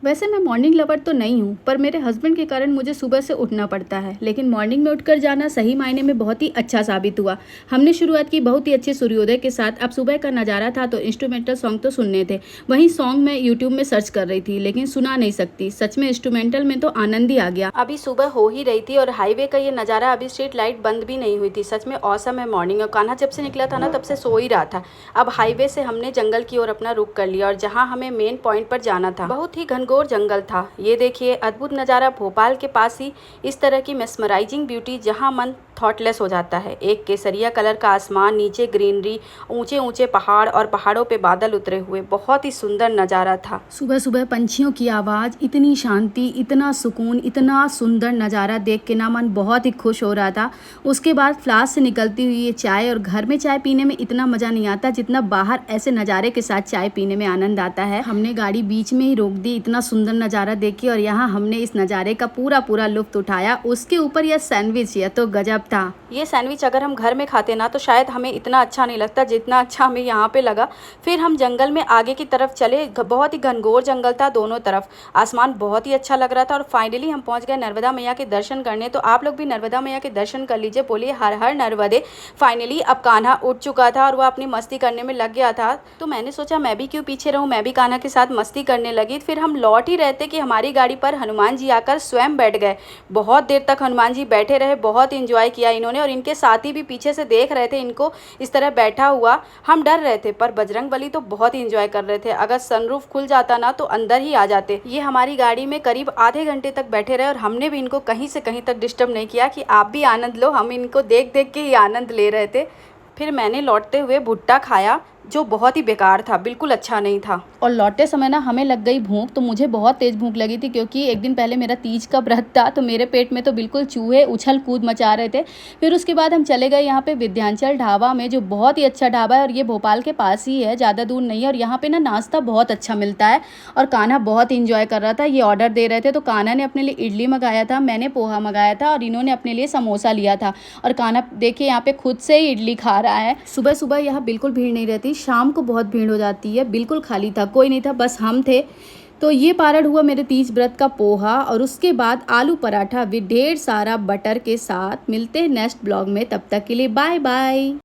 वैसे मैं morning lover तो नहीं हूँ, पर मेरे हस्बैंड के कारण मुझे सुबह से उठना पड़ता है। लेकिन मॉर्निंग में उठकर जाना सही मायने में बहुत ही अच्छा साबित हुआ। हमने शुरुआत की बहुत ही अच्छे सूर्योदय के साथ। अब सुबह का नज़ारा था तो इंस्ट्रूमेंटल सॉन्ग तो सुनने थे। वहीं सॉन्ग मैं यूट्यूब में सर्च कर रही थी, लेकिन सुना नहीं सकती। सच में इंस्ट्रूमेंटल में तो आनंद ही आ गया। अभी सुबह हो ही रही थी और हाईवे का ये नज़ारा, अभी स्ट्रीट लाइट बंद भी नहीं हुई थी। सच में औसम है मॉर्निंग। और कान्हा जब से निकला था ना, तब से सो ही रहा था। अब हाईवे से हमने जंगल की ओर अपना रुख कर लिया और जहाँ हमें मेन पॉइंट पर जाना था, बहुत ही घनघोर जंगल था। ये देखिए अद्भुत नज़ारा, भोपाल के पास ही इस तरह की मेस्मराइजिंग ब्यूटी जहाँ मन थॉटलेस हो जाता है। एक केसरिया कलर का आसमान, नीचे ग्रीनरी, ऊंचे ऊंचे पहाड़ और पहाड़ों पे बादल उतरे हुए, बहुत ही सुंदर नज़ारा था। सुबह सुबह पंछियों की आवाज़, इतनी शांति, इतना सुकून, इतना सुंदर नज़ारा देख के ना मन बहुत ही खुश हो रहा था। उसके बाद फ्लास्क से निकलती हुई ये चाय, और घर में चाय पीने में इतना मज़ा नहीं आता जितना बाहर ऐसे नज़ारे के साथ चाय पीने में आनंद आता है। हमने गाड़ी बीच में ही रोक दी इतना सुंदर नज़ारा देख के, और यहाँ हमने इस नज़ारे का पूरा लुत्फ उठाया। उसके ऊपर यह सैंडविच, यह तो गजब था। ये सैंडविच अगर हम घर में खाते ना तो शायद हमें इतना अच्छा नहीं लगता जितना अच्छा हमें यहाँ पे लगा। फिर हम जंगल में आगे की तरफ चले। बहुत ही घनघोर जंगल था, दोनों तरफ आसमान बहुत ही अच्छा लग रहा था। और फाइनली हम पहुँच गए नर्मदा मैया के दर्शन करने। तो आप लोग भी नर्मदा मैया के दर्शन कर लीजिए, बोलिए हर हर नर्मदे। फाइनली अब कान्हा उठ चुका था और वह अपनी मस्ती करने में लग गया था। तो मैंने सोचा मैं भी क्यों पीछे रहूँ, मैं भी कान्हा के साथ मस्ती करने लगी। फिर हम लौट ही रहते कि हमारी गाड़ी पर हनुमान जी आकर स्वयं बैठ गए। बहुत देर तक हनुमान जी बैठे रहे, बहुत इंजॉय किया इन्होंने। और इनके साथी भी पीछे से देख रहे थे इनको इस तरह बैठा हुआ। हम डर रहे थे, पर बजरंगबली तो बहुत ही इंजॉय कर रहे थे। अगर सनरूफ खुल जाता ना तो अंदर ही आ जाते। ये हमारी गाड़ी में करीब आधे घंटे तक बैठे रहे और हमने भी इनको कहीं से कहीं तक डिस्टर्ब नहीं किया कि आप भी आनंद लो। हम इनको देख देख के ही आनंद ले रहे थे। फिर मैंने लौटते हुए भुट्टा खाया जो बहुत ही बेकार था, बिल्कुल अच्छा नहीं था। और लौटते समय ना हमें लग गई भूख। तो मुझे बहुत तेज़ भूख लगी थी क्योंकि एक दिन पहले मेरा तीज का व्रत था। तो मेरे पेट में तो बिल्कुल चूहे उछल कूद मचा रहे थे। फिर उसके बाद हम चले गए यहाँ पे विंध्याचल ढाबा में, जो बहुत ही अच्छा ढाबा है और ये भोपाल के पास ही है, ज़्यादा दूर नहीं है। और यहाँ पे ना नाश्ता बहुत अच्छा मिलता है। और कान्हा बहुत इंजॉय कर रहा था। ये ऑर्डर दे रहे थे तो कान्हा ने अपने लिए इडली मंगाया था, मैंने पोहा मंगाया था और इन्होंने अपने लिए समोसा लिया था। और कान्हा देखिए यहाँ पे खुद से ही इडली खा रहा है। सुबह सुबह यहाँ बिल्कुल भीड़ नहीं रहती, शाम को बहुत भीड़ हो जाती है। बिल्कुल खाली था, कोई नहीं था, बस हम थे। तो ये पारण हुआ मेरे तीज व्रत का पोहा, और उसके बाद आलू पराठा विद ढेर सारा बटर के साथ। मिलते हैं नेक्स्ट ब्लॉग में, तब तक के लिए बाय बाय।